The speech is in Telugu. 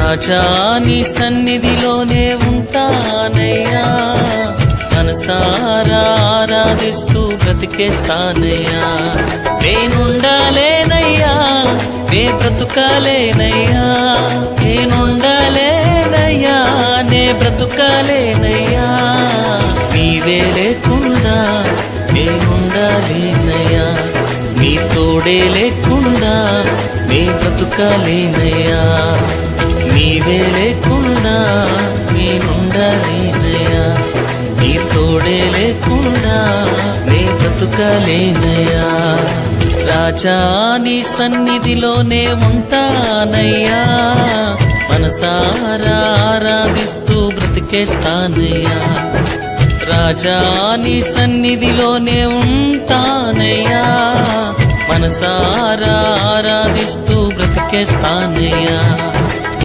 రాజా నీ సన్నిధిలోనే ఉంటానయ్యా, మనసారా ఆరాధిస్తూ బ్రతికేస్తానయ్యా. నేనుండాలేనయ్యా, నే బ్రతుకాలేనయ్యా, నేనుండాలేనయ్యా, నే బ్రతుకాలేనయ్యా. నీవే లేకుండా నేనుండాలేనయ్యా, నీ తోడే లేకుండా నే బ్రతుకాలేనయ్యా. నీవే లేకుండా నేనుండాలేనయ్యా, నీ తోడే లేకుండా నే బ్రతుకాలేనయ్యా. రాజా నీ సన్నిధిలోనే ఉంటానయ్యా, మనసారా ఆరాధిస్తూ బ్రతికేస్తానయ్యా. రాజా నీ సన్నిధిలోనే ఉంటానయ్యా, మనసారా ఆరాధిస్తూ బ్రతికేస్తానయ్యా.